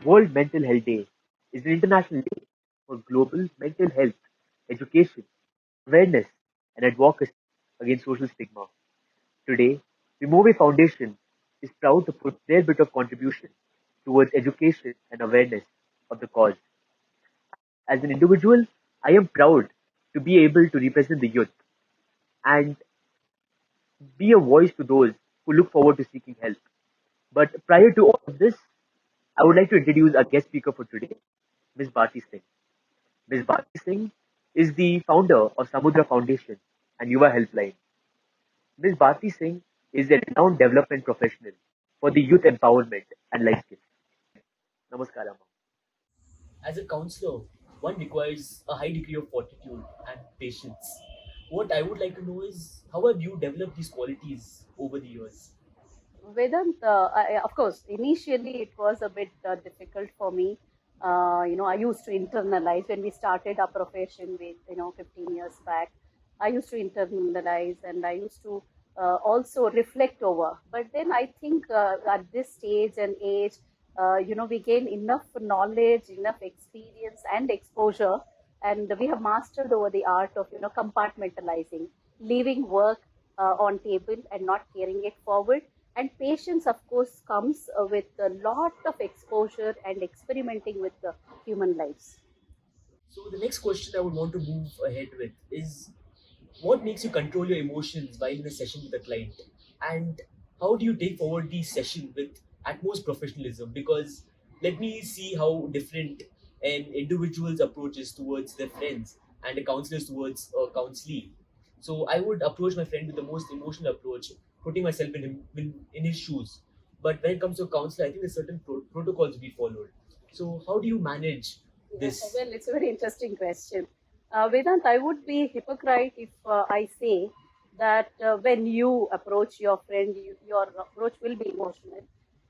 World Mental Health Day is an international day for global mental health, education, awareness, and advocacy against social stigma. Today, Vimove Foundation is proud to put their bit of contribution towards education and awareness of the cause. As an individual, I am proud to be able to represent the youth and be a voice to those who look forward to seeking help. But prior to all of this, I would like to introduce our guest speaker for today, Ms. Bharti Singh. Ms. Bharti Singh is the founder of Sa-mudra Foundation and Yuva Helpline. Ms. Bharti Singh is a renowned development professional for the youth empowerment and life skills. Namaskar. As a counselor, one requires a high degree of fortitude and patience. What I would like to know is how have you developed these qualities over the years? Vedant, of course, initially it was a bit difficult for me. I used to internalize when we started our profession with, 15 years back. I used to internalize and I used to also reflect over. But then I think at this stage and age, we gain enough knowledge, enough experience and exposure, and we have mastered over the art of, compartmentalizing, leaving work on table and not carrying it forward. And patience, of course, comes with a lot of exposure and experimenting with the human lives. So the next question I would want to move ahead with is what makes you control your emotions while in a session with a client? And how do you take forward the session with utmost professionalism? Because let me see how different an individual's approach is towards their friends and a counselor's towards a counselee. So I would approach my friend with the most emotional approach, putting myself in his shoes. But when it comes to a counselor, I think there's certain protocols to be followed. So how do you manage this? Well, it's a very interesting question. Vedant, I would be hypocrite if I say that when you approach your friend, your approach will be emotional.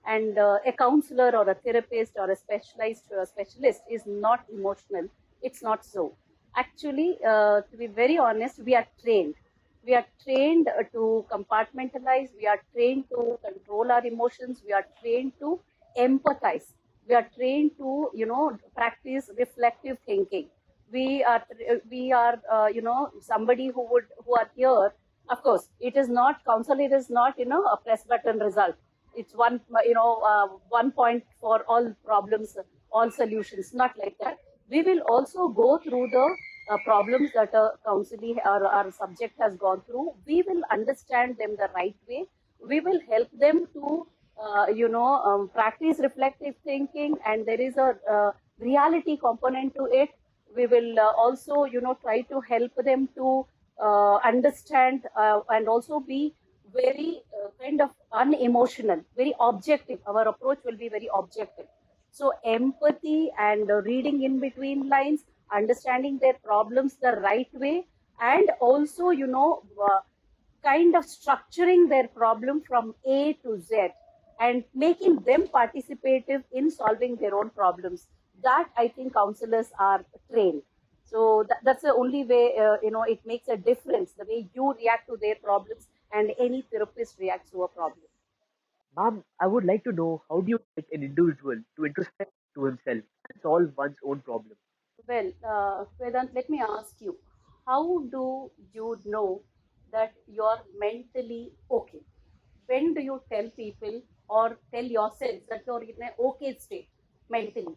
And a counselor or a therapist or a specialized specialist is not emotional. It's not so. Actually, to be very honest, we are trained. We are trained to compartmentalize. We are trained to control our emotions. We are trained to empathize. We are trained to practice reflective thinking. We are somebody who are here. Of course, it is not counsel. It is not a press button result. It's one point for all problems, all solutions. Not like that. We will also go through the problems that a counselee or our subject has gone through. We will understand them the right way. We will help them to practice reflective thinking, and there is a reality component to it. We will also try to help them to understand and also be very kind of unemotional, very objective. Our approach will be very objective. So empathy and reading in between lines, understanding their problems the right way, and also kind of structuring their problem from A to Z and making them participative in solving their own problems. That I think counselors are trained. So that's the only way it makes a difference, the way you react to their problems and any therapist reacts to a problem. Ma'am, I would like to know how do you get an individual to introspect to himself and solve one's own problem? Well, Vedant, let me ask you, how do you know that you're mentally okay? When do you tell people or tell yourself that you're in an okay state mentally?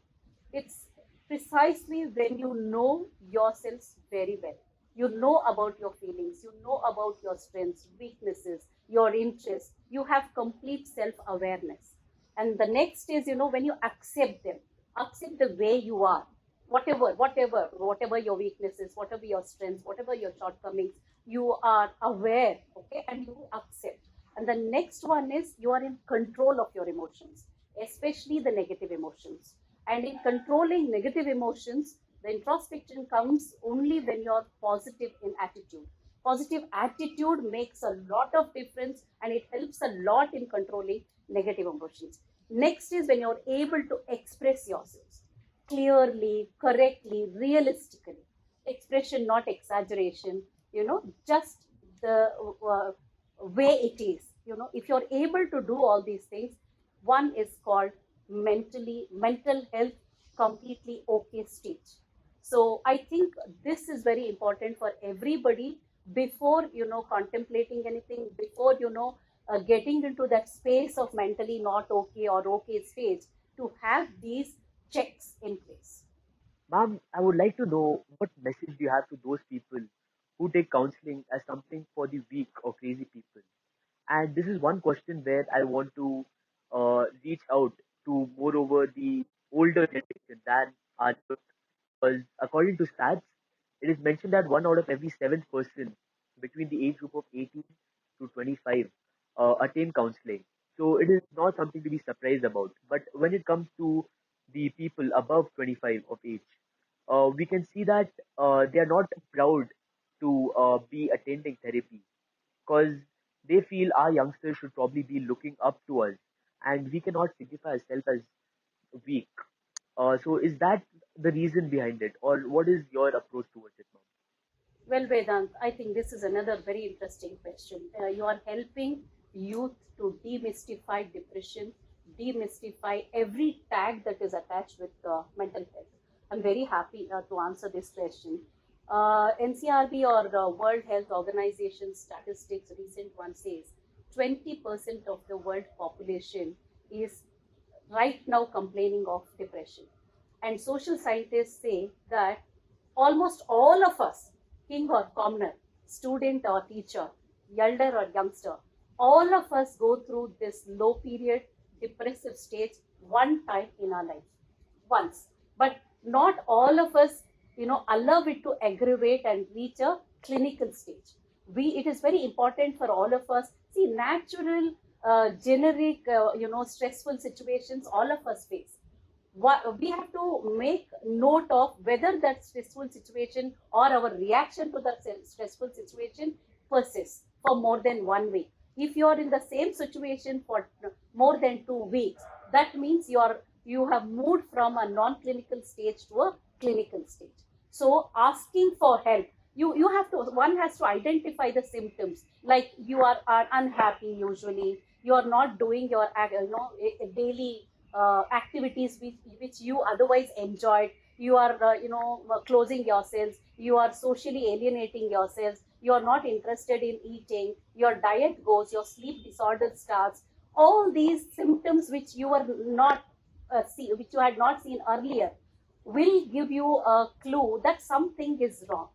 It's precisely when you know yourselves very well. You know about your feelings, you know about your strengths, weaknesses, your interests. You have complete self awareness. And the next is, when you accept them, accept the way you are, whatever your weaknesses, whatever your strengths, whatever your shortcomings, you are aware, okay, and you accept. And the next one is you are in control of your emotions, especially the negative emotions. And in controlling negative emotions, the introspection comes only when you're positive in attitude. Positive attitude makes a lot of difference and it helps a lot in controlling negative emotions. Next is when you're able to express yourselves clearly, correctly, realistically. Expression, not exaggeration, just the way it is. If you're able to do all these things, one is called mental health completely okay stage. So I think this is very important for everybody before contemplating anything, before getting into that space of mentally not okay or okay stage, to have these checks in place. Ma'am, I would like to know what message do you have to those people who take counseling as something for the weak or crazy people? And this is one question where I want to reach out to moreover the older generation than our youth. Because according to stats, it is mentioned that one out of every seventh person between the age group of 18 to 25 attain counseling. So it is not something to be surprised about. But when it comes to the people above 25 of age, we can see that they are not proud to be attending therapy because they feel our youngsters should probably be looking up to us and we cannot signify ourselves as weak. So is that the reason behind it, or what is your approach towards it, ma'am? Well, Vedant, I think this is another very interesting question. You are helping youth to demystify depression, demystify every tag that is attached with mental health. I'm very happy to answer this question. NCRB, or World Health Organization statistics, recent one says 20% of the world population is right now complaining of depression. And social scientists say that almost all of us, king or commoner, student or teacher, elder or youngster, all of us go through this low period, depressive stage one time in our life. Once. But not all of us, allow it to aggravate and reach a clinical stage. It is very important for all of us. See, natural, generic, stressful situations all of us face. We have to make note of whether that stressful situation or our reaction to that stressful situation persists for more than 1 week. If you are in the same situation for more than 2 weeks, that means you have moved from a non-clinical stage to a clinical stage. So asking for help, you have to, one has to identify the symptoms, like you are unhappy, usually you are not doing your daily activities which you otherwise enjoyed. You are closing yourselves, you are socially alienating yourselves, you are not interested in eating, your diet goes, your sleep disorder starts. All these symptoms which you were not which you had not seen earlier will give you a clue that something is wrong.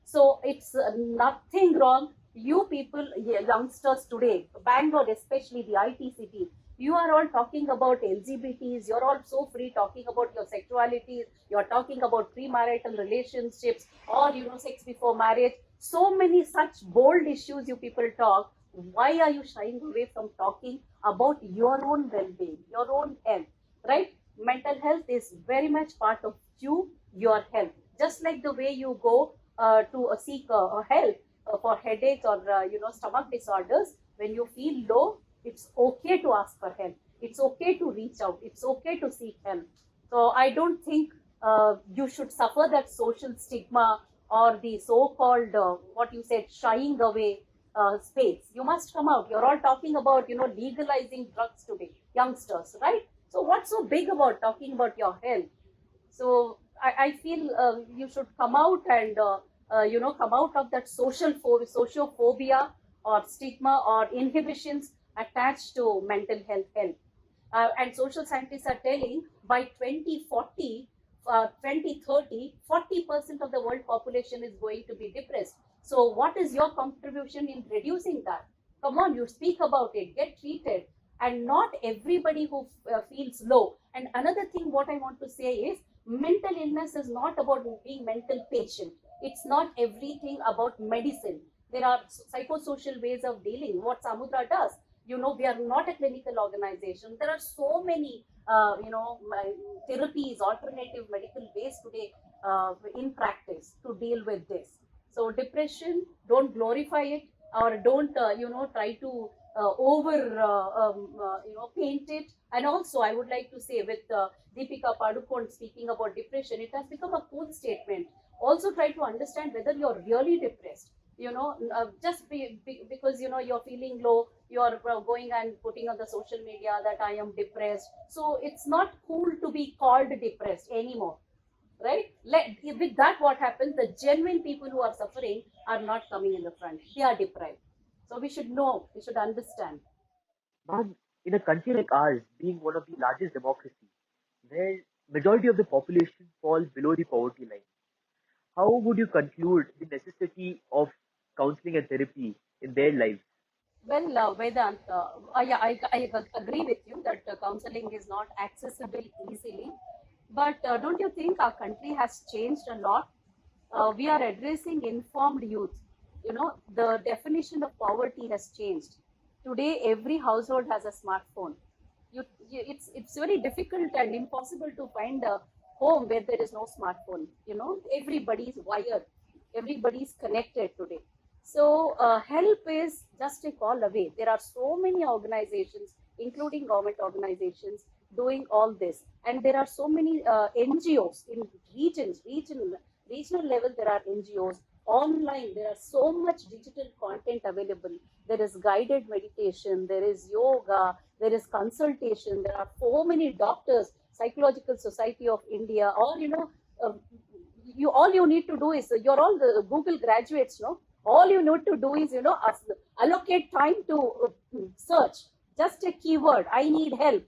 So it's nothing wrong. You people, youngsters today, Bangalore, especially the IT city, you are all talking about LGBTs. You're all so free talking about your sexualities. You're talking about premarital relationships or sex before marriage. So many such bold issues you people talk. Why are you shying away from talking about your own well-being, your own health? Right? Mental health is very much part of your health. Just like the way you go to seek help for headaches or stomach disorders, when you feel low, it's okay to ask for help. It's okay to reach out. It's okay to seek help. So I don't think you should suffer that social stigma or the so-called what you said, shying away space. You must come out. You're all talking about legalizing drugs today, youngsters, right? So what's so big about talking about your health? So I feel you should come out and come out of that sociophobia or stigma or inhibitions attached to mental health. And social scientists are telling by 2040, 2030, 40% of the world population is going to be depressed. So what is your contribution in reducing that? Come on, you speak about it, get treated. And not everybody who feels low. And another thing what I want to say is, mental illness is not about being mental patient. It's not everything about medicine. There are psychosocial ways of dealing, what Sa-mudra does. We are not a clinical organization. There are so many therapies, alternative medical ways today in practice to deal with this. So depression, don't glorify it, or don't try to over paint it. And also I would like to say, with Deepika Padukone speaking about depression, it has become a cool statement. Also try to understand whether you're really depressed. because you're feeling low, you're going and putting on the social media that I am depressed. So it's not cool to be called depressed anymore, right? With that, what happens? The genuine people who are suffering are not coming in the front. They are deprived. So we should know, we should understand. Ma'am, in a country like ours, being one of the largest democracies, where majority of the population falls below the poverty line, how would you conclude the necessity of counseling and therapy in their lives? Well, Vedant, yeah, I agree with you that counseling is not accessible easily. But don't you think our country has changed a lot? We are addressing informed youth. The definition of poverty has changed. Today, every household has a smartphone. It's very difficult and impossible to find a home where there is no smartphone. Everybody's wired, everybody's connected today. So help is just a call away. There are so many organizations, including government organizations, doing all this, and there are so many NGOs in regional level. There are NGOs online. There are so much digital content available. There is guided meditation, there is yoga, there is consultation. There are so many doctors, Psychological Society of India, or uh, you all you need to do is, you're all the Google graduates, no? All you need to do is, allocate time to search just a keyword, I need help.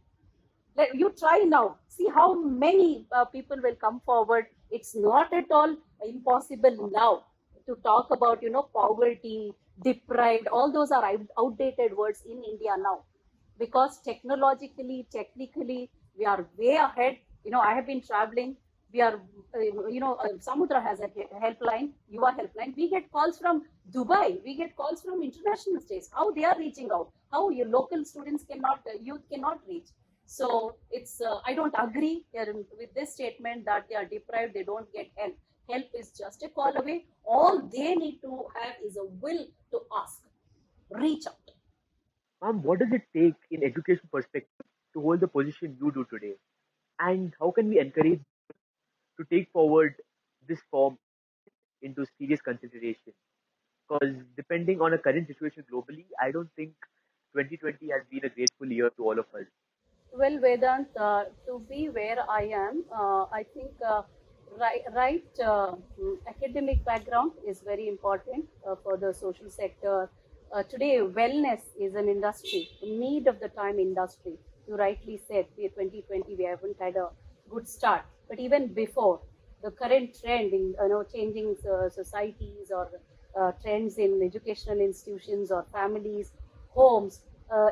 You try now, see how many people will come forward. It's not at all impossible now to talk about poverty, deprived. All those are outdated words in India now, because technologically, technically, we are way ahead. I have been traveling. We are Sa-mudra has a helpline, Yuva helpline. We get calls from Dubai, we get calls from international states. How they are reaching out, how your local students cannot, youth cannot reach. So it's I don't agree with this statement that they are deprived, they don't get help. Help is just a call away. All they need to have is a will to ask, reach out. Ma'am, what does it take in education perspective to hold the position you do today? And how can we encourage to take forward this form into serious consideration? Because depending on a current situation globally, I don't think 2020 has been a grateful year to all of us. Well, Vedant, to be where I am, I think academic background is very important for the social sector. Today, wellness is an industry, need of the time industry. You rightly said, we 2020, we haven't had a good start. But even before, the current trend in changing societies, or trends in educational institutions or families, homes,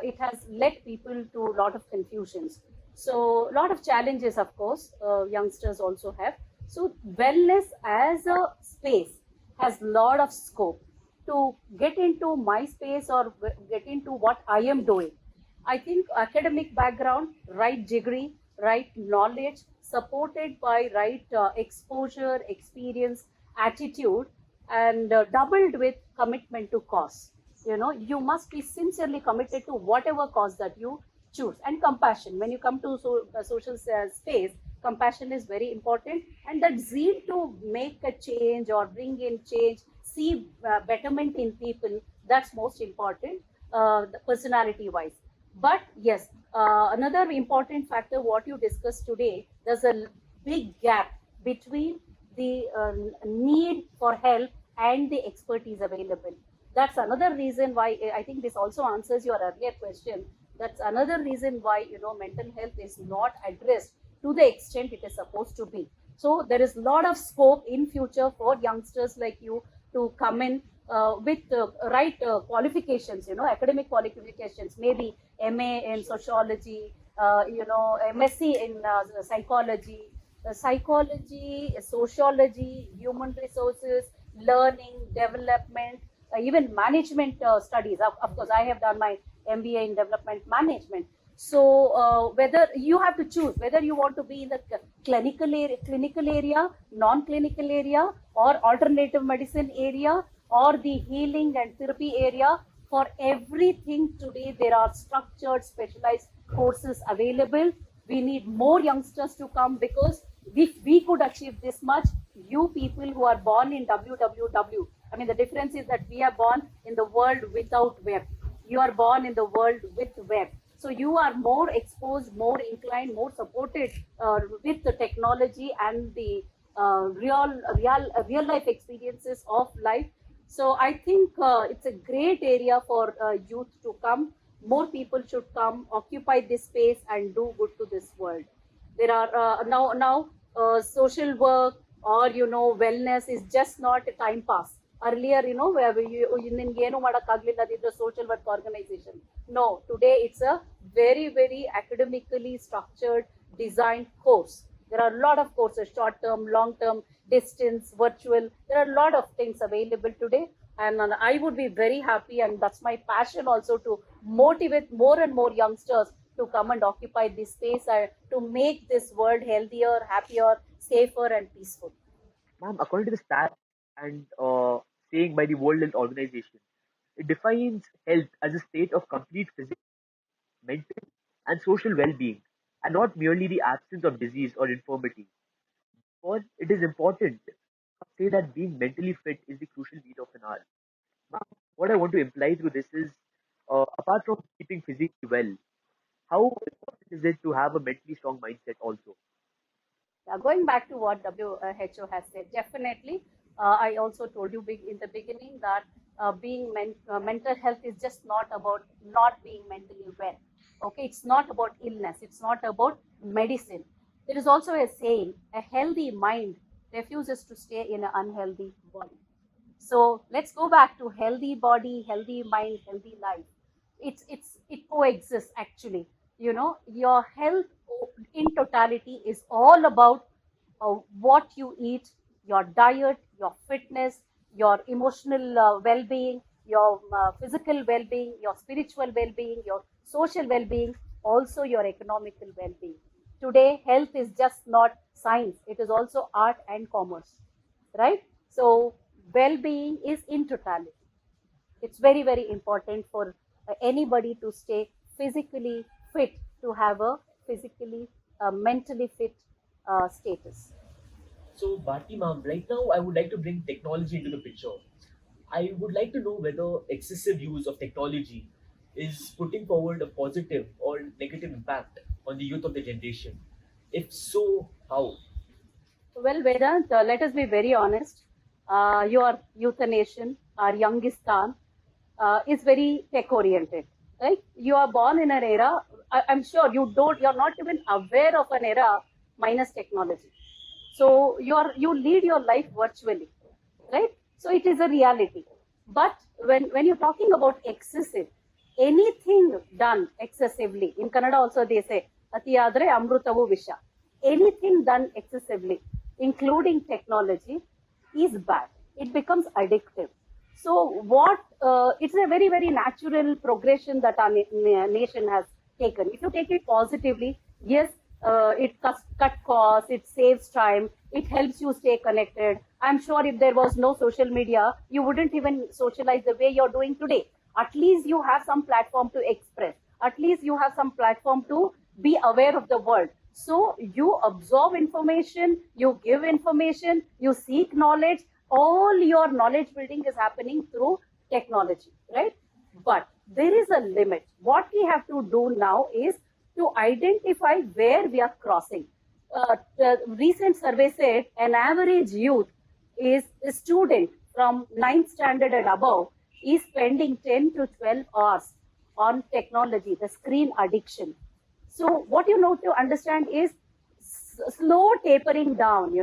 it has led people to a lot of confusions. So, a lot of challenges, of course, youngsters also have. So, wellness as a space has a lot of scope to get into my space or get into what I am doing. I think academic background, right degree, right knowledge, supported by right exposure, experience, attitude, and doubled with commitment to cause. You must be sincerely committed to whatever cause that you choose, and compassion. When you come to social space, compassion is very important, and that zeal to make a change or bring in change, see betterment in people, that's most important, personality wise. But yes, another important factor, what you discussed today, there's a big gap between the need for help and the expertise available. That's another reason why I think this also answers your earlier question. That's another reason why mental health is not addressed to the extent it is supposed to be. So there is a lot of scope in future for youngsters like you to come in with right qualifications, academic qualifications, maybe MA in sociology, MSc in psychology, sociology, human resources, learning, development, even management studies. Of course, I have done my MBA in development management. So whether you have to choose whether you want to be in the clinical area, non-clinical area, or alternative medicine area, or the healing and therapy area. For everything today, there are structured, specialized courses available. We need more youngsters to come, because if we could achieve this much, you people who are born in WWW, I mean, the difference is that we are born in the world without web. You are born in the world with web. So you are more exposed, more inclined, more supported with the technology and the real life experiences of life. So I think it's a great area for youth to come. More people should come, occupy this space, and do good to this world. There are now social work or wellness is just not a time pass. Earlier, where ಏನು ಮಾಡಕ್ಕಾಗ್ಲಿಲ್ಲ ಅದಿದ್ರೆ social work organization. No, today it's a very very academically structured, designed course. There are a lot of courses, short term, long term, distance, virtual. There are a lot of things available today. And I would be very happy, and that's my passion also, to motivate more and more youngsters to come and occupy this space to make this world healthier, happier, safer, and peaceful. Ma'am, according to the stats and saying by the World Health Organization, it defines health as a state of complete physical, mental, and social well-being, and not merely the absence of disease or infirmity. For it is important to say that being mentally fit is the crucial need of an hour. Ma'am, what I want to imply through this is, apart from keeping physically well, how important is it to have a mentally strong mindset also? Going back to what WHO has said, definitely, I also told you in the beginning that mental health is just not about not being mentally well. Okay, it's not about illness. It's not about medicine. There is also a saying: a healthy mind refuses to stay in an unhealthy body. So let's go back to healthy body, healthy mind, healthy life. It coexists actually. Your health in totality is all about what you eat, your diet, your fitness, your emotional well-being, your physical well-being, your spiritual well-being, your social well-being, also your economical well-being. Today, health is just not science; it is also art and commerce, right? So well-being is in totality. It's very very important for anybody to stay physically fit, to have a physically mentally fit status. So, Bharti ma'am, right now I would like to bring technology into the picture. I would like to know whether excessive use of technology is putting forward a positive or negative impact on the youth of the generation. If so, how? Well, Vedant, let us be very honest. Your youth nation, our Youngistan, is very tech oriented, right? You are born in an era. I'm sure you're not even aware of an era minus technology. So you lead your life virtually, right? So it is a reality. But when you're talking about excessive, anything done excessively, in Kannada also they say, Atiyadre Amrutavu Visha. Anything done excessively, including technology, is bad. It becomes addictive. So what it's a very very natural progression that our nation has taken. If you take it positively, yes, it cut costs, it saves time, it helps you stay connected. I'm sure if there was no social media, you wouldn't even socialize the way you're doing today. At least you have some platform to express. At least you have some platform to be aware of the world. So you absorb information, you give information, you seek knowledge. All your knowledge building is happening through technology, right? But there is a limit. What we have to do now is to identify where we are crossing. The recent survey said an average youth is a student from ninth standard and above is spending 10 to 12 hours on technology, the screen addiction. So what you know to understand is slow tapering down,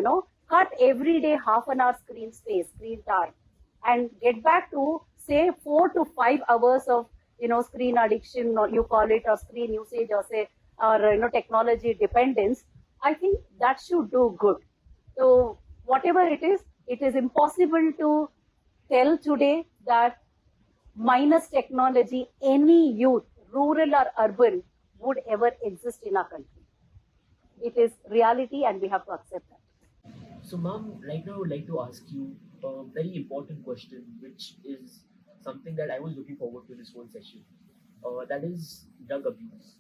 cut every day half an hour screen space, screen time, and get back to say 4 to 5 hours of screen addiction, or you call it, or screen usage, or say, or technology dependence. I think that should do good. So whatever it is impossible to tell today that minus technology, any youth, rural or urban, would ever exist in our country. It is reality, and we have to accept that. So, ma'am, right now I would like to ask you a very important question, which is something that I was looking forward to this whole session. That is drug abuse.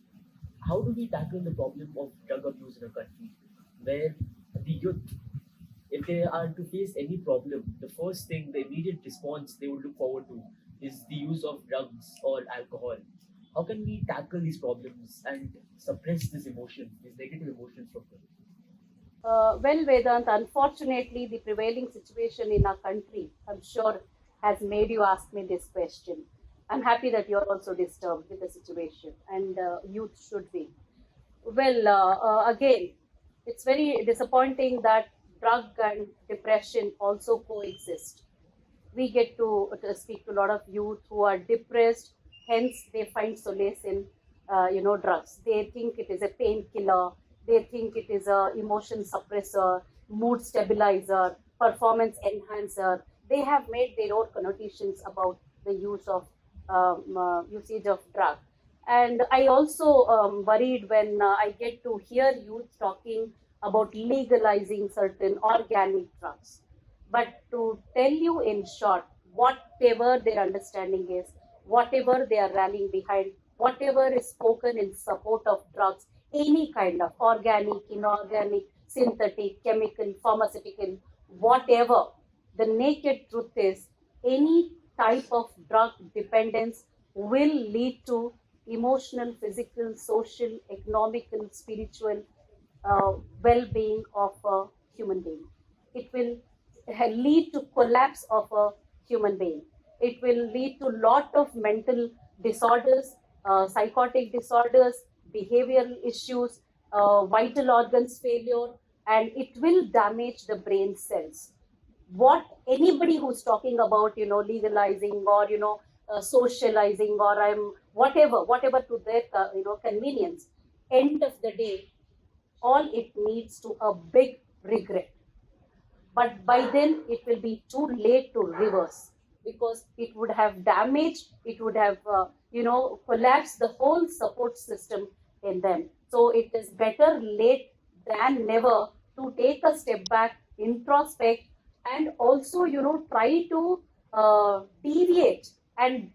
How do we tackle the problem of drug abuse in a country where the youth, if they are to face any problem, the first thing, the immediate response they would look forward to is the use of drugs or alcohol. How can we tackle these problems and suppress these emotions, these negative emotions from them? Well, Vedant, unfortunately, the prevailing situation in our country, I'm sure, has made you ask me this question. I'm happy that you're also disturbed with the situation, and youth should be. Well, again, it's very disappointing that drug and depression also coexist. We get to speak to a lot of youth who are depressed. Hence, they find solace in drugs. They think it is a painkiller. They think it is a emotion suppressor, mood stabilizer, performance enhancer. They have made their own connotations about the usage of drug. And I also worried when I get to hear youth talking about legalizing certain organic drugs. But to tell you in short, whatever their understanding is, whatever they are rallying behind, whatever is spoken in support of drugs, any kind of organic, inorganic, synthetic, chemical, pharmaceutical, whatever, the naked truth is any type of drug dependence will lead to emotional, physical, social, economical, spiritual well-being of a human being. It will lead to collapse of a human being. It will lead to lot of mental disorders, psychotic disorders, behavioral issues, vital organs failure, and it will damage the brain cells. What anybody who's talking about legalizing or socializing or I'm whatever to their convenience, end of the day all it needs to a big regret, but by then it will be too late to reverse, because it would have damaged, it would have collapsed the whole support system in them. So it is better late than never to take a step back, introspect, and also try to deviate and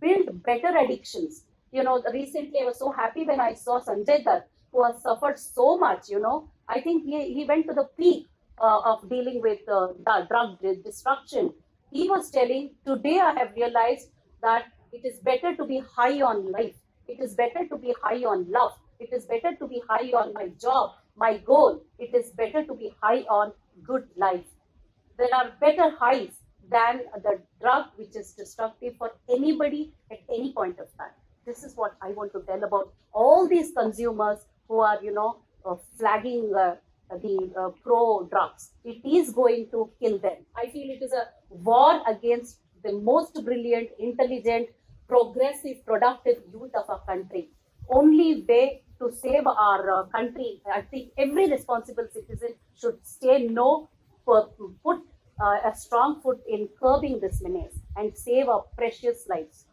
build better addictions. Recently I was so happy when I saw Sanjay Dutt, who has suffered so much. I think he went to the peak of dealing with drug destruction. He was telling, today I have realized that it is better to be high on life. It is better to be high on love. It is better to be high on my job, my goal. It is better to be high on good life. There are better highs than the drug which is destructive for anybody at any point of time. This is what I want to tell about all these consumers who are, flagging the pro drugs. It is going to kill them. I feel it is a war against the most brilliant, intelligent, progressive, productive youth of our country. Only way to save our country, I think every responsible citizen should say no, put a strong foot in curbing this menace and save our precious lives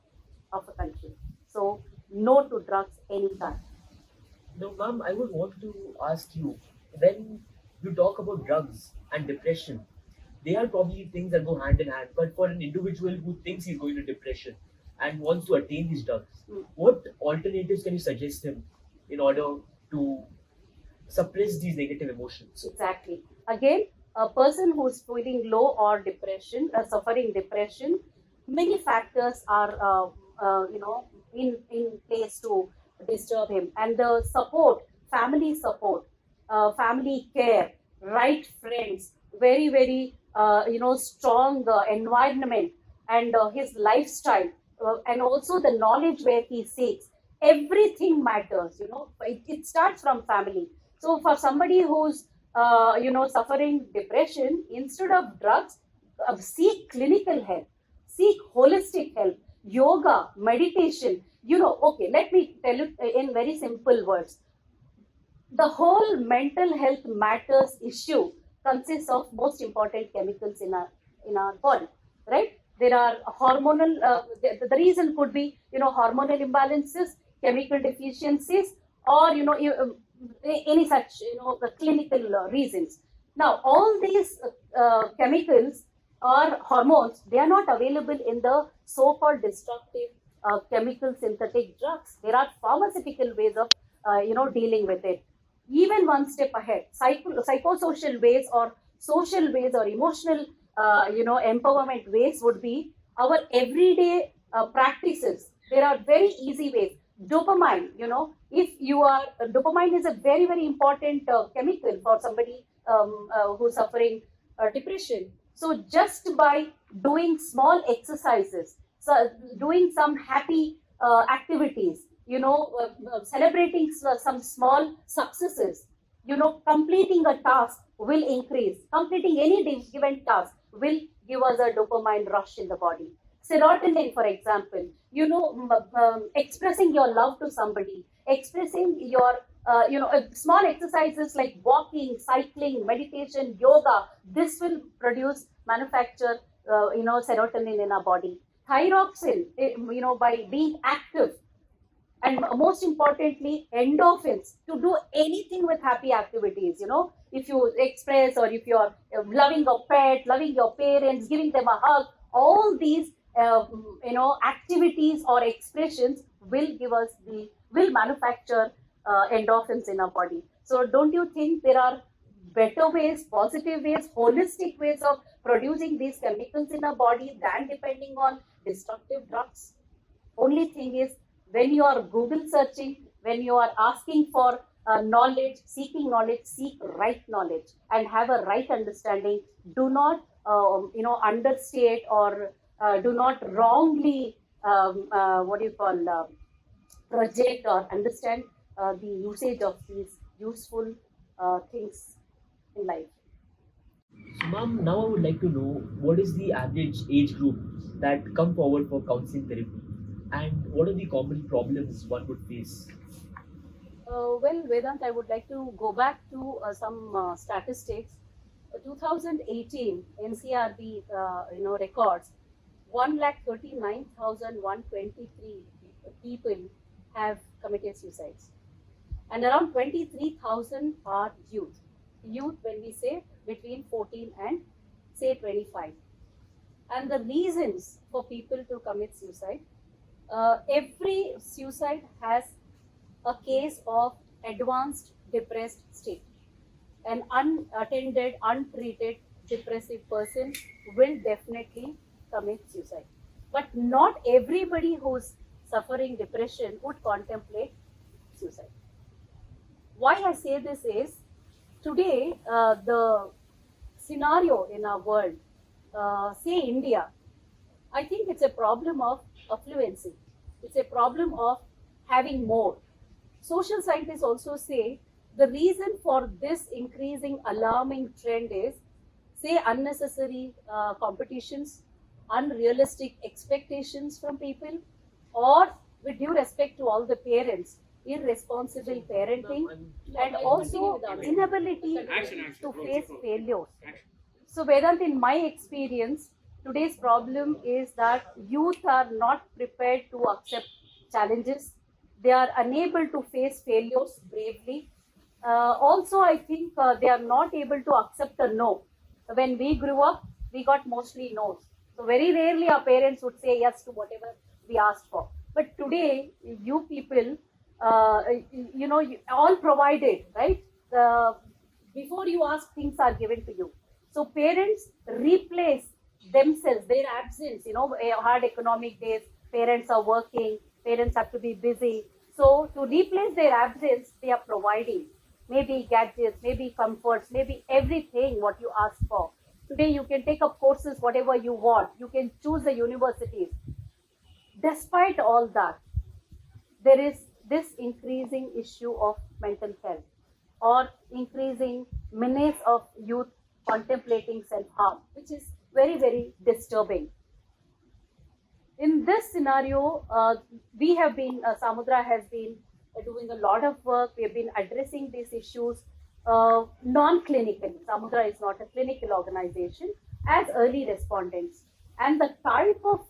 of the country. So, no to drugs anytime. Now, ma'am, I would want to ask you, when you talk about drugs and depression, they are probably things that go hand in hand. But for an individual who thinks he's going to depression and wants to attain these drugs, Mm. what alternatives can you suggest him in order to suppress these negative emotions? Exactly. Again, a person who is feeling low or depression, suffering depression, many factors are, in place to disturb him. And the support, family care, right friends, very, very, strong environment, and his lifestyle, and also the knowledge where he seeks. Everything matters. It starts from family. So for somebody who's suffering depression, instead of drugs, seek clinical help, seek holistic help, yoga, meditation. Okay, let me tell you in very simple words. The whole mental health matters issue consists of most important chemicals in our body, right? There are hormonal. The reason could be hormonal imbalances, chemical deficiencies, or any such clinical reasons. Now, all these chemicals or hormones, they are not available in the so-called destructive chemical synthetic drugs. There are pharmaceutical ways of dealing with it. Even one step ahead, psychosocial ways or social ways or emotional, empowerment ways would be our everyday practices. There are very easy ways. Dopamine, if you are, dopamine is a very, very important chemical for somebody who's suffering depression. So just by doing small exercises, so doing some happy activities, celebrating some small successes, completing a task will increase. Completing any given task will give us a dopamine rush in the body. Serotonin, for example, expressing your love to somebody, expressing your, small exercises like walking, cycling, meditation, yoga, this will produce, manufacture, serotonin in our body. Thyroxine, by being active, and most importantly endorphins to do anything with happy activities. If you express, or if you're loving a pet, loving your parents, giving them a hug, all these activities or expressions will give us the will manufacture endorphins in our body. So don't you think there are better ways, positive ways, holistic ways of producing these chemicals in our body than depending on destructive drugs? Only thing is, when you are Google searching, when you are asking for knowledge, seek right knowledge and have a right understanding. Do not, understate, or do not wrongly, what do you call, project or understand the usage of these useful things in life. So, ma'am, now I would like to know what is the average age group that come forward for counseling therapy, and what are the common problems one would face? Well, Vedant, I would like to go back to some statistics. 2018 NCRB, records, 1,39,123 people have committed suicides, and around 23,000 are youth. Youth, when we say between 14 and say 25, and the reasons for people to commit suicide. Every suicide has a case of advanced depressed state. An unattended, untreated depressive person will definitely commit suicide. But not everybody who's suffering depression would contemplate suicide. Why I say this is, today the scenario in our world, say India, I think it's a problem of affluency. It's a problem of having more. Social scientists also say the reason for this increasing alarming trend is, say, unnecessary competitions, unrealistic expectations from people, or, with due respect to all the parents, irresponsible parenting, and also inability to face failures. So, Vedant, in my experience, today's problem is that youth are not prepared to accept challenges. They are unable to face failures bravely. Also, I think they are not able to accept a no. When we grew up, we got mostly no's. So, very rarely our parents would say yes to whatever we asked for. But today, you people, all provided, right? Before you ask, things are given to you. So parents replace themselves, their absence, hard economic days, parents are working, parents have to be busy. So to replace their absence, they are providing maybe gadgets, maybe comforts, maybe everything what you ask for. Today you can take up courses, whatever you want. You can choose the universities. Despite all that, there is this increasing issue of mental health, or increasing menace of youth contemplating self-harm, which is very, very disturbing. In this scenario, we have been, Sa-mudra has been doing a lot of work. We have been addressing these issues non-clinically. Sa-mudra is not a clinical organization, as early respondents. And the type of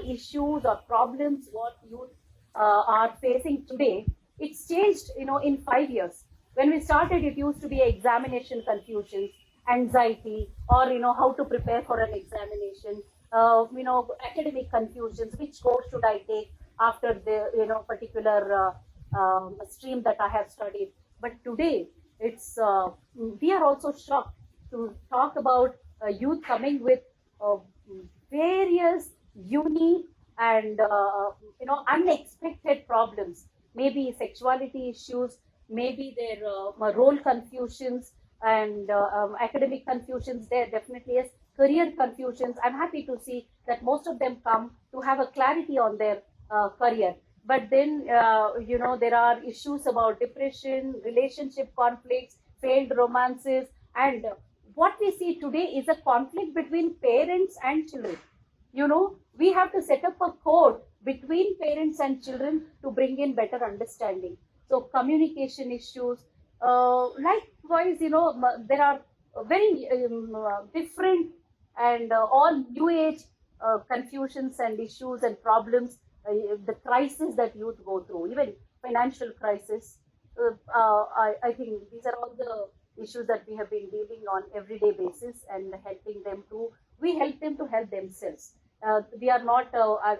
issues or problems what youth are facing today, it's changed in 5 years. When we started, it used to be examination confusions, anxiety, or how to prepare for an examination, academic confusions, which course should I take after the particular stream that I have studied. But today, it's we are also shocked to talk about youth coming with uh, various unique and unexpected problems, maybe sexuality issues, maybe their role confusions and academic confusions. There definitely is career confusions. I'm happy to see that most of them come to have a clarity on their career. But then, there are issues about depression, relationship conflicts, failed romances, and what we see today is a conflict between parents and children. We have to set up a code between parents and children to bring in better understanding. So communication issues, likewise, there are very different and all new age confusions and issues and problems, the crisis that youth go through, even financial crisis. I think these are all the issues that we have been dealing on everyday basis and helping them to, we help them to help themselves. We are not,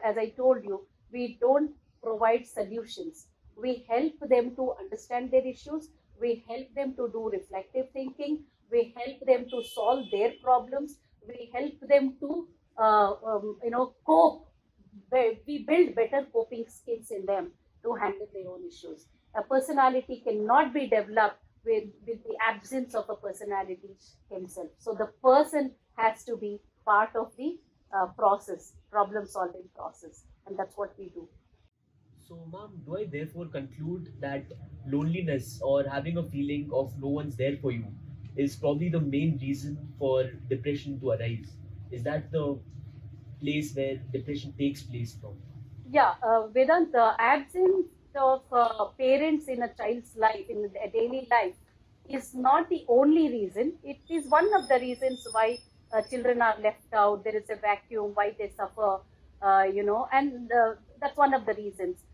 as I told you, we don't provide solutions. We help them to understand their issues. We help them to do reflective thinking. We help them to solve their problems. We help them to, cope. We build better coping skills in them to handle their own issues. A personality cannot be developed with the absence of a personality himself. So the person has to be part of the process, problem solving process. And that's what we do. So, ma'am, do I therefore conclude that loneliness or having a feeling of no one's there for you is probably the main reason for depression to arise? Is that the place where depression takes place from? Yeah, Vedant, the absence of parents in a child's life, in a daily life, is not the only reason. It is one of the reasons why children are left out. There is a vacuum, why they suffer, and that's one of the reasons.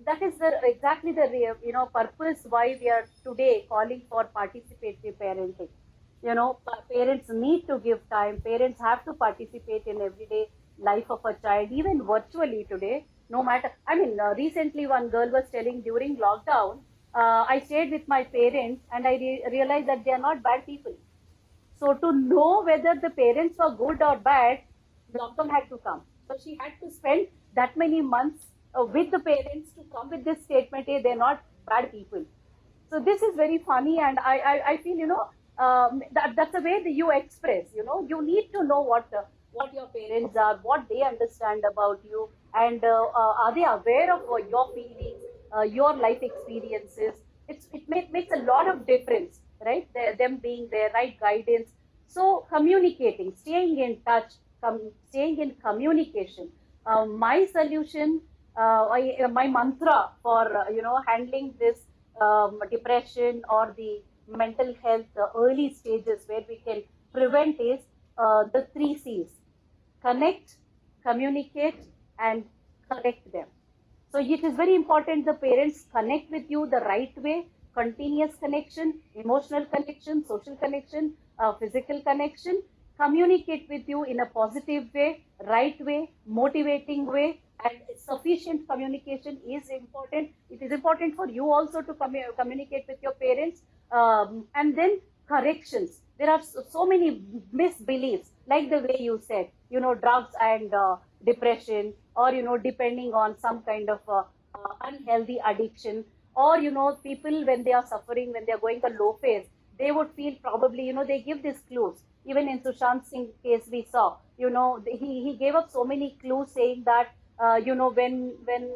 That is exactly the purpose why we are today calling for participatory parenting. Parents need to give time. Parents have to participate in everyday life of a child, even virtually today. No matter, I mean, recently one girl was telling during lockdown, I stayed with my parents and I realized that they are not bad people. So to know whether the parents were good or bad, lockdown had to come. So she had to spend that many months with the parents to come with this statement, hey, they're not bad people. So this is very funny, and I feel, that's the way that you express. You need to know what your parents are, what they understand about you, and are they aware of your feelings, your life experiences. Makes a lot of difference, right? Them being their right guidance. So communicating, staying in touch, staying in communication. My solution, my mantra for handling this depression or the mental health early stages where we can prevent is the three C's: connect, communicate, and correct them. So it is very important the parents connect with you the right way, continuous connection, emotional connection, social connection, physical connection, communicate with you in a positive way, right way, motivating way, and sufficient communication is important. It is important for you also to communicate with your parents, and then corrections. There are so many misbeliefs, like the way you said, drugs and depression, or depending on some kind of unhealthy addiction, or people when they are suffering, when they are going a low phase, they would feel probably, they give these clues. Even in Sushant Singh case we saw, he gave up so many clues saying that when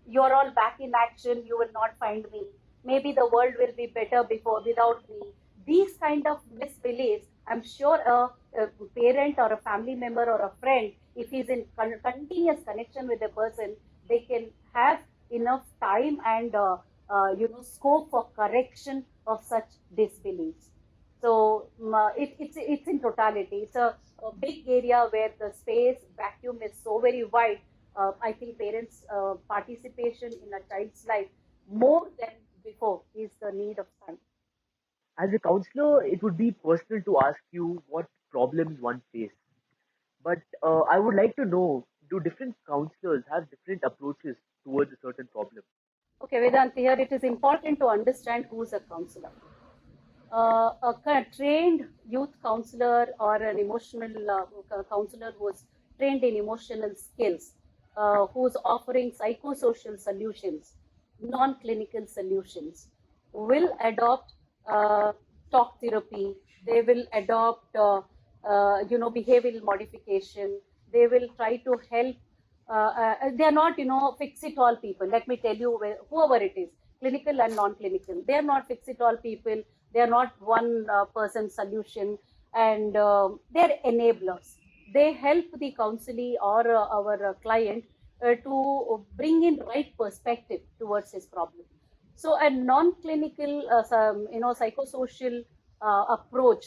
you're all back in action, you will not find me. Maybe the world will be better before without me. These kind of misbeliefs, I'm sure a parent or a family member or a friend, if he's in continuous connection with a person, they can have enough time and scope for correction of such disbeliefs. So it's in totality. It's a big area where the space vacuum is so very wide. I think parents' participation in a child's life more than before is the need of time. As a counselor, it would be personal to ask you what problems one faces. But I would like to know, do different counselors have different approaches towards a certain problem? Okay, Vedant, here it is important to understand who's a counselor. a trained youth counselor or an emotional counselor who is trained in emotional skills, who's offering psychosocial solutions, non-clinical solutions, will adopt talk therapy. They will adopt, behavioral modification. They will try to help. They are not, fix it all people. Let me tell you, whoever it is, clinical and non-clinical, they are not fix it all people. They are not one person solution, and they're enablers. They help the counselee or our client to bring in right perspective towards his problem. So a non-clinical, psychosocial approach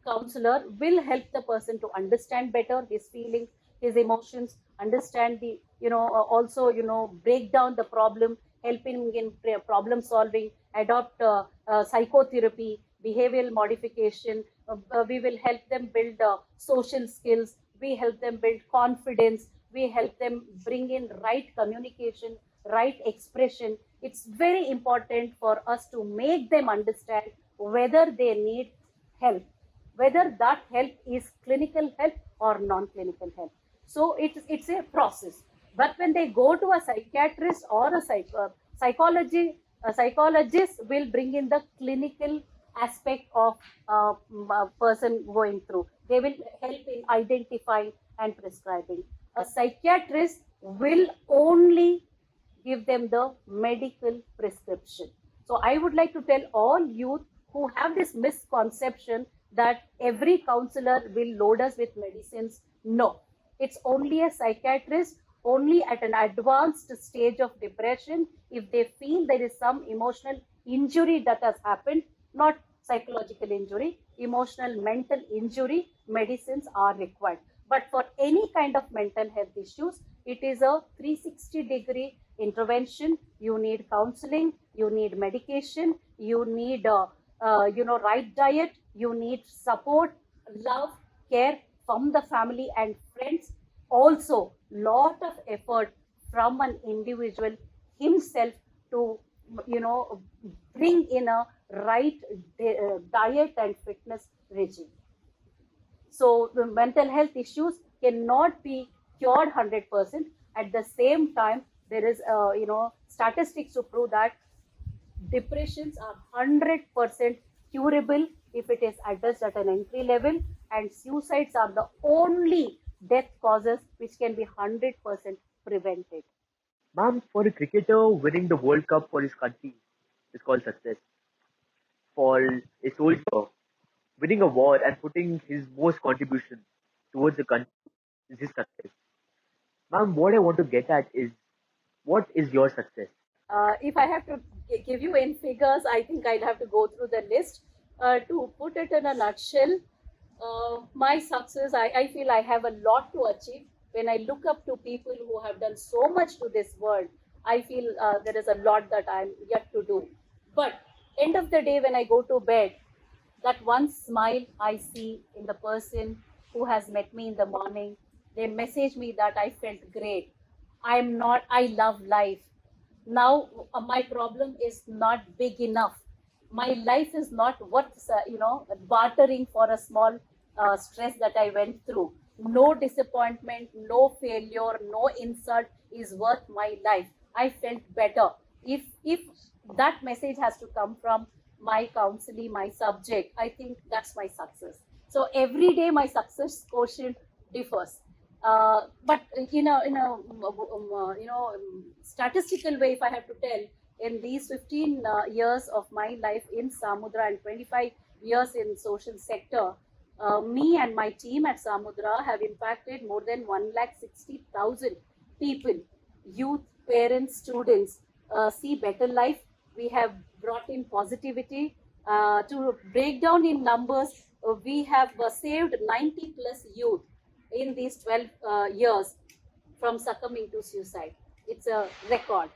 counselor will help the person to understand better his feelings, his emotions, understand the, also, break down the problem, helping in problem solving, adopt psychotherapy, behavioral modification. We will help them build social skills. We help them build confidence. We help them bring in right communication, right expression. It's very important for us to make them understand whether they need help, whether that help is clinical help or non-clinical help. So it's a process. But when they go to a psychiatrist or a a psychologist will bring in the clinical aspect of a person going through. They will help in identifying and prescribing. A psychiatrist will only give them the medical prescription. So I would like to tell all youth who have this misconception that every counselor will load us with medicines. No, it's only a psychiatrist, only at an advanced stage of depression, if they feel there is some emotional injury that has happened, not psychological injury, emotional, mental injury, medicines are required. But for any kind of mental health issues, it is a 360-degree intervention. You need counseling, you need medication, you need right diet, you need support, love, care from the family and friends. Also, lot of effort from an individual himself to, bring in a right diet and fitness regime. So the mental health issues cannot be cured 100%. At the same time, there is, statistics to prove that depressions are 100% curable if it is addressed at an entry level, and suicides are the only death causes which can be 100% prevented. Ma'am, for a cricketer, winning the World Cup for his country is called success. For a soldier, winning a war and putting his most contribution towards the country is his success. Ma'am, what I want to get at is, what is your success? If I have to give you in figures, I think I'll have to go through the list. To put it in a nutshell, my success, I feel I have a lot to achieve. When I look up to people who have done so much to this world, I feel there is a lot that I'm yet to do. But end of the day, when I go to bed, that one smile I see in the person who has met me in the morning, they message me that I felt great. I love life. Now my problem is not big enough. My life is not worth, bartering for a small stress that I went through. No disappointment, no failure, no insult is worth my life. I felt better. If that message has to come from my counseling, my subject, I think that's my success. So every day my success quotient differs. But statistical way, if I have to tell, in these 15 years of my life in Sa-mudra and 25 years in social sector, me and my team at Sa-mudra have impacted more than 1,60,000 people, youth, parents, students, see better life. We have brought in positivity. To break down in numbers, we have saved 90 plus youth in these 12 years from succumbing to suicide. It's a record.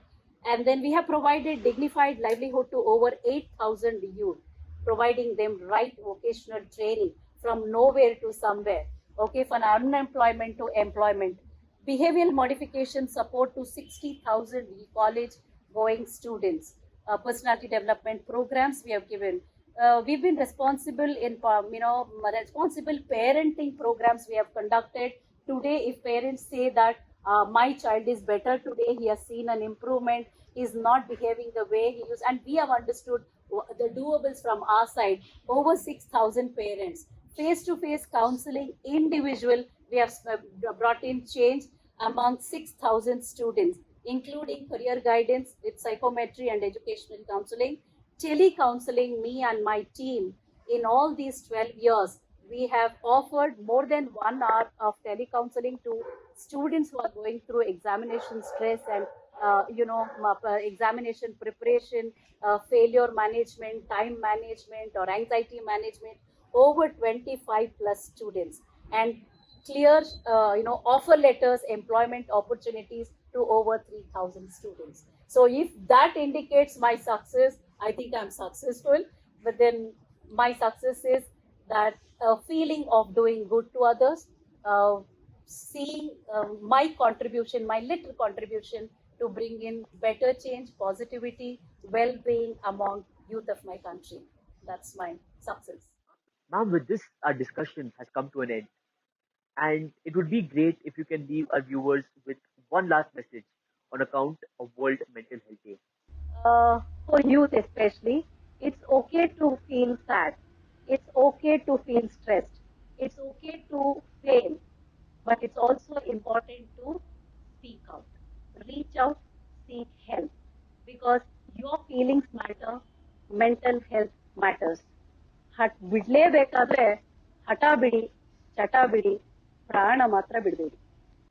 And then we have provided dignified livelihood to over 8,000 youth, providing them right vocational training from nowhere to somewhere. Okay, from unemployment to employment. Behavioral modification support to 60,000 college going students. Personality development programs we have given. we've been responsible in responsible parenting programs we have conducted. Today, if parents say that my child is better today, he has seen an improvement, he's not behaving the way he used, and we have understood the doables from our side. Over 6,000 parents, face to face counseling, individual, we have brought in change among 6,000 students, including career guidance with psychometry and educational counseling, tele-counseling. Me and my team, in all these 12 years, we have offered more than 1 hour of tele-counseling to students who are going through examination stress and examination preparation, failure management, time management, or anxiety management. Over 25 plus students, and clear offer letters, employment opportunities to over 3,000 students. So if that indicates my success, I think I'm successful. But then my success is that feeling of doing good to others, uh, seeing my contribution, my little contribution to bring in better change, positivity, well-being among youth of my country. That's my success. Ma'am, with this, our discussion has come to an end, and it would be great if you can leave our viewers with one last message on account of World Mental Health Day. For youth especially, it's okay to feel sad. It's okay to feel stressed. It's okay to fail. But it's also important to speak out, reach out, seek help. Because your feelings matter, mental health matters. ಬಿಡ್ಲೇಬೇಕಾದ್ರೆ ಹಠ ಬಿಡಿ, ಚಟ ಬಿಡಿ, ಪ್ರಾಣ ಮಾತ್ರ ಬಿಡಬೇಡಿ.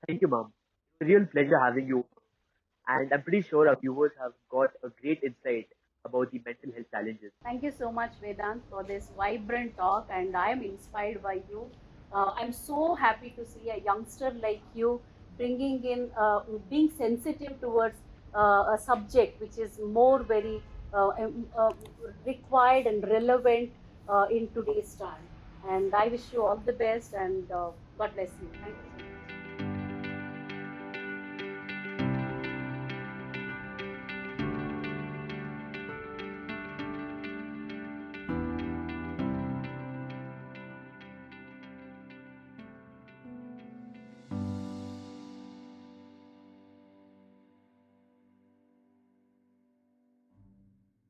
Thank you, ma'am. It's a real pleasure having you, and I'm pretty sure our viewers have got a great insight about the mental health challenges. Thank you so much, Vedant, for this vibrant talk, and I am inspired by you. I'm so happy to see a youngster like you bringing in, being sensitive towards a subject which is more very required and relevant in today's time. And I wish you all the best, and God bless you. Thank you so much.